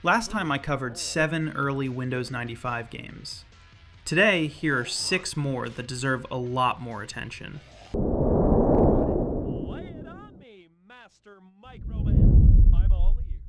Last time I covered 7 early Windows 95 games. Today, here are 6 more that deserve a lot more attention. Lay it on me, Master Microman. I'm all ears.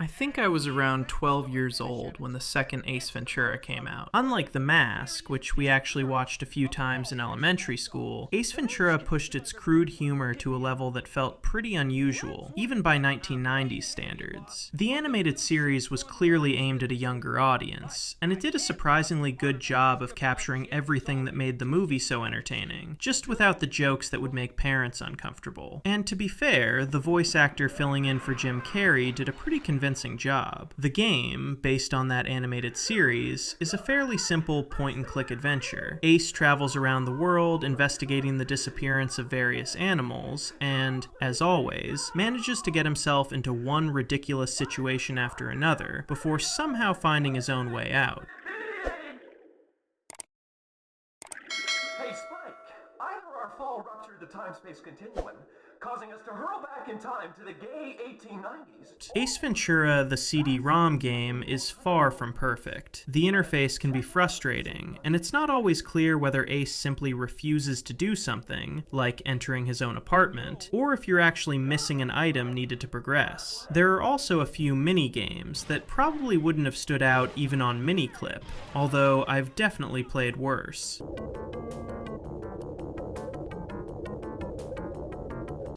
I think I was around 12 years old when the second Ace Ventura came out. Unlike The Mask, which we actually watched a few times in elementary school, Ace Ventura pushed its crude humor to a level that felt pretty unusual, even by 1990s standards. The animated series was clearly aimed at a younger audience, and it did a surprisingly good job of capturing everything that made the movie so entertaining, just without the jokes that would make parents uncomfortable. And to be fair, the voice actor filling in for Jim Carrey did a pretty convincing job. The game, based on that animated series, is a fairly simple point-and-click adventure. Ace travels around the world investigating the disappearance of various animals, and, as always, manages to get himself into one ridiculous situation after another, before somehow finding his own way out. Hey, Spike! Either our fall ruptured the time-space continuum, causing us to hurl back in time to the gay 1890s. Ace Ventura, the CD-ROM game, is far from perfect. The interface can be frustrating, and it's not always clear whether Ace simply refuses to do something, like entering his own apartment, or if you're actually missing an item needed to progress. There are also a few mini-games that probably wouldn't have stood out even on Miniclip, although I've definitely played worse.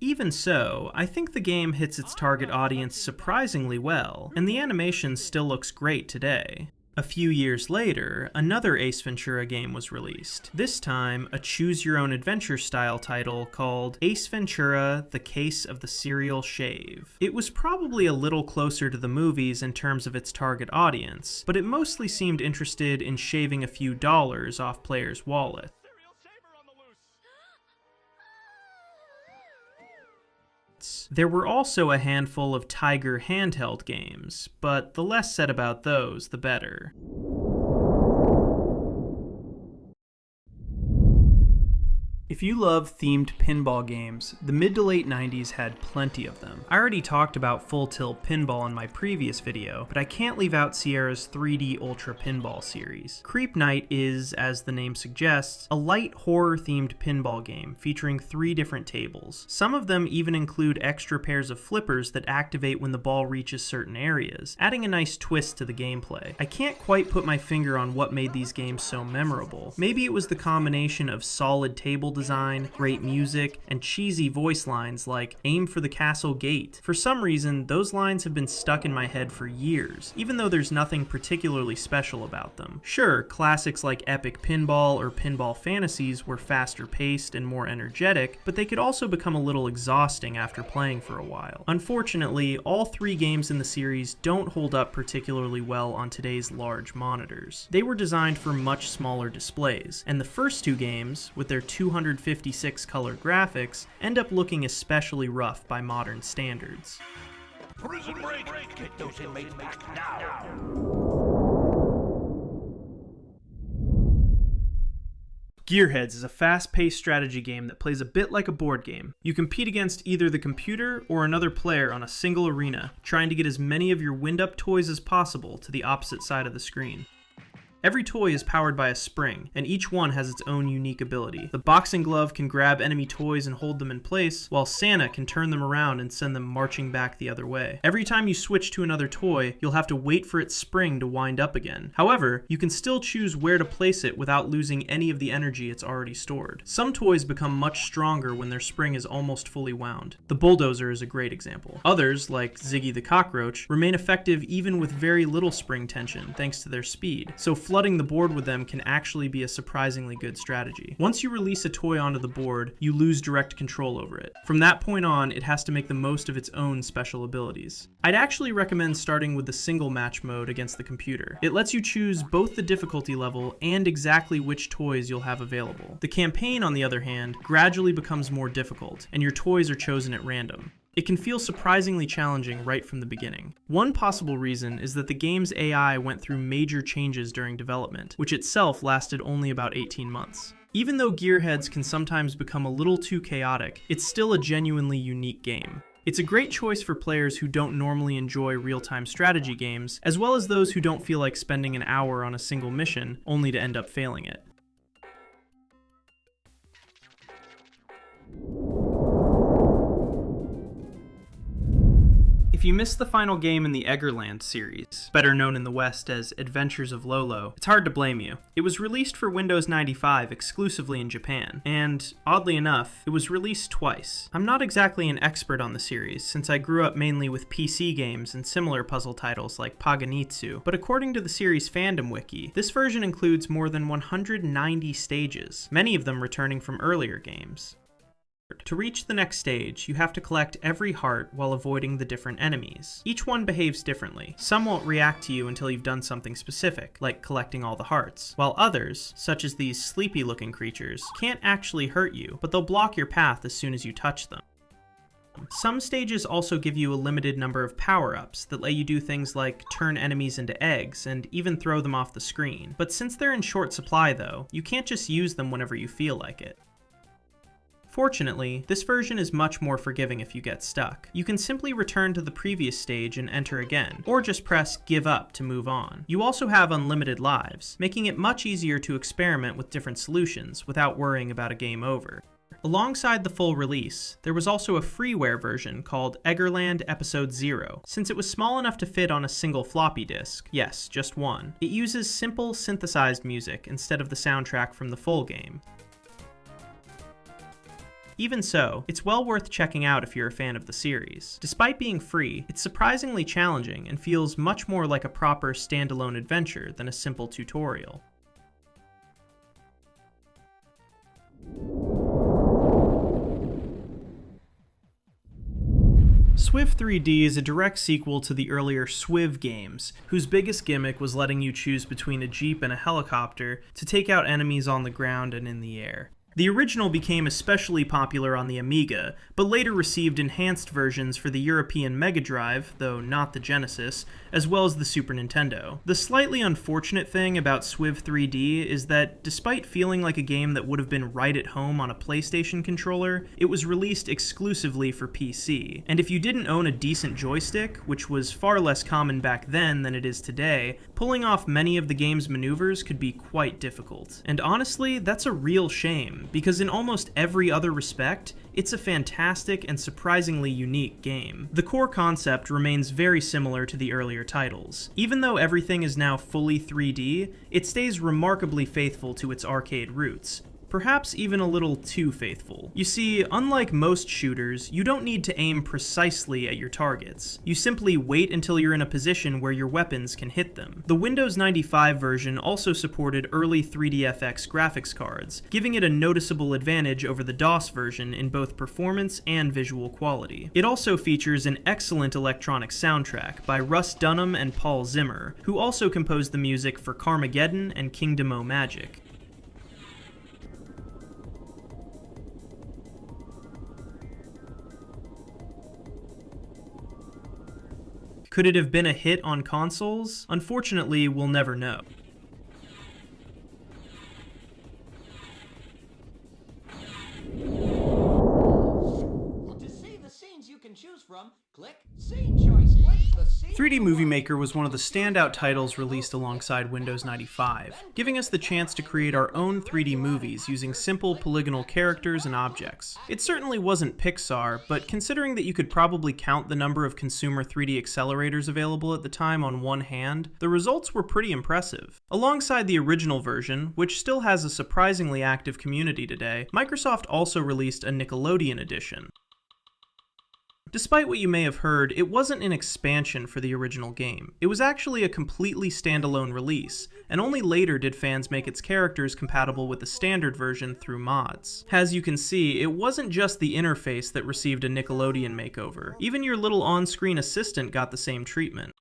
Even so, I think the game hits its target audience surprisingly well, and the animation still looks great today. A few years later, another Ace Ventura game was released, this time a choose-your-own-adventure style title called Ace Ventura: The Case of the Serial Shave. It was probably a little closer to the movies in terms of its target audience, but it mostly seemed interested in shaving a few dollars off players' wallets. There were also a handful of Tiger handheld games, but the less said about those, the better. If you love themed pinball games, the mid to late 90s had plenty of them. I already talked about Full Tilt Pinball in my previous video, but I can't leave out Sierra's 3D Ultra Pinball series. Creep Night is, as the name suggests, a light horror-themed pinball game featuring 3 different tables. Some of them even include extra pairs of flippers that activate when the ball reaches certain areas, adding a nice twist to the gameplay. I can't quite put my finger on what made these games so memorable. Maybe it was the combination of solid table design, great music, and cheesy voice lines like "aim for the castle gate." For some reason, those lines have been stuck in my head for years, even though there's nothing particularly special about them. Sure, classics like Epic Pinball or Pinball Fantasies were faster paced and more energetic, but they could also become a little exhausting after playing for a while. Unfortunately, all 3 games in the series don't hold up particularly well on today's large monitors. They were designed for much smaller displays, and the first 2 games, with their 256 color graphics, end up looking especially rough by modern standards. Prison break! Get those inmates back now! Gearheads is a fast-paced strategy game that plays a bit like a board game. You compete against either the computer or another player on a single arena, trying to get as many of your wind-up toys as possible to the opposite side of the screen. Every toy is powered by a spring, and each one has its own unique ability. The boxing glove can grab enemy toys and hold them in place, while Santa can turn them around and send them marching back the other way. Every time you switch to another toy, you'll have to wait for its spring to wind up again. However, you can still choose where to place it without losing any of the energy it's already stored. Some toys become much stronger when their spring is almost fully wound. The bulldozer is a great example. Others, like Ziggy the Cockroach, remain effective even with very little spring tension, thanks to their speed. So flooding the board with them can actually be a surprisingly good strategy. Once you release a toy onto the board, you lose direct control over it. From that point on, it has to make the most of its own special abilities. I'd actually recommend starting with the single match mode against the computer. It lets you choose both the difficulty level and exactly which toys you'll have available. The campaign, on the other hand, gradually becomes more difficult, and your toys are chosen at random. It can feel surprisingly challenging right from the beginning. One possible reason is that the game's AI went through major changes during development, which itself lasted only about 18 months. Even though Gearheads can sometimes become a little too chaotic, it's still a genuinely unique game. It's a great choice for players who don't normally enjoy real-time strategy games, as well as those who don't feel like spending an hour on a single mission, only to end up failing it. If you missed the final game in the Eggerland series, better known in the West as Adventures of Lolo, it's hard to blame you. It was released for Windows 95 exclusively in Japan, and, oddly enough, it was released twice. I'm not exactly an expert on the series, since I grew up mainly with PC games and similar puzzle titles like Paganitsu, but according to the series fandom wiki, this version includes more than 190 stages, many of them returning from earlier games. To reach the next stage, you have to collect every heart while avoiding the different enemies. Each one behaves differently. Some won't react to you until you've done something specific, like collecting all the hearts, while others, such as these sleepy-looking creatures, can't actually hurt you, but they'll block your path as soon as you touch them. Some stages also give you a limited number of power-ups that let you do things like turn enemies into eggs and even throw them off the screen. But since they're in short supply though, you can't just use them whenever you feel like it. Fortunately, this version is much more forgiving if you get stuck. You can simply return to the previous stage and enter again, or just press give up to move on. You also have unlimited lives, making it much easier to experiment with different solutions without worrying about a game over. Alongside the full release, there was also a freeware version called Eggerland Episode 0. Since it was small enough to fit on a single floppy disk, yes, just one, it uses simple synthesized music instead of the soundtrack from the full game. Even so, it's well worth checking out if you're a fan of the series. Despite being free, it's surprisingly challenging and feels much more like a proper standalone adventure than a simple tutorial. Swiv 3D is a direct sequel to the earlier Swiv games, whose biggest gimmick was letting you choose between a jeep and a helicopter to take out enemies on the ground and in the air. The original became especially popular on the Amiga, but later received enhanced versions for the European Mega Drive, though not the Genesis, as well as the Super Nintendo. The slightly unfortunate thing about Swiv 3D is that, despite feeling like a game that would have been right at home on a PlayStation controller, it was released exclusively for PC. And if you didn't own a decent joystick, which was far less common back then than it is today, pulling off many of the game's maneuvers could be quite difficult. And honestly, that's a real shame, because in almost every other respect, it's a fantastic and surprisingly unique game. The core concept remains very similar to the earlier titles. Even though everything is now fully 3D, it stays remarkably faithful to its arcade roots. Perhaps even a little too faithful. You see, unlike most shooters, you don't need to aim precisely at your targets. You simply wait until you're in a position where your weapons can hit them. The Windows 95 version also supported early 3DFX graphics cards, giving it a noticeable advantage over the DOS version in both performance and visual quality. It also features an excellent electronic soundtrack by Russ Dunham and Paul Zimmer, who also composed the music for Carmageddon and Kingdom O' Magic. Could it have been a hit on consoles? Unfortunately, we'll never know. To see the scenes you can choose from, click Scene Choice. Click the scene 3D Movie Maker was one of the standout titles released alongside Windows 95, giving us the chance to create our own 3D movies using simple polygonal characters and objects. It certainly wasn't Pixar, but considering that you could probably count the number of consumer 3D accelerators available at the time on one hand, the results were pretty impressive. Alongside the original version, which still has a surprisingly active community today, Microsoft also released a Nickelodeon edition. Despite what you may have heard, it wasn't an expansion for the original game. It was actually a completely standalone release, and only later did fans make its characters compatible with the standard version through mods. As you can see, it wasn't just the interface that received a Nickelodeon makeover. Even your little on-screen assistant got the same treatment.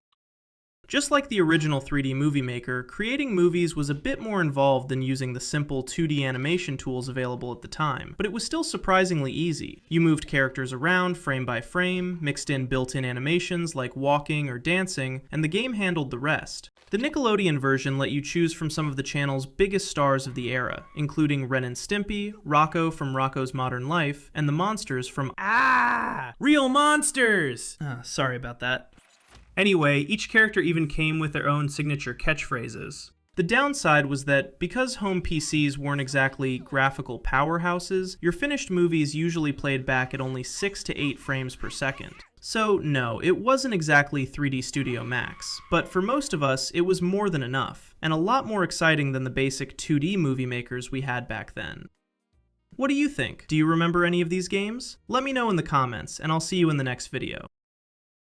Just like the original 3D Movie Maker, creating movies was a bit more involved than using the simple 2D animation tools available at the time, but it was still surprisingly easy. You moved characters around frame by frame, mixed in built-in animations like walking or dancing, and the game handled the rest. The Nickelodeon version let you choose from some of the channel's biggest stars of the era, including Ren and Stimpy, Rocco from Rocco's Modern Life, and the monsters from Real monsters! Sorry about that. Anyway, each character even came with their own signature catchphrases. The downside was that because home PCs weren't exactly graphical powerhouses, your finished movies usually played back at only 6 to 8 frames per second. So no, it wasn't exactly 3D Studio Max, but for most of us, it was more than enough, and a lot more exciting than the basic 2D movie makers we had back then. What do you think? Do you remember any of these games? Let me know in the comments, and I'll see you in the next video.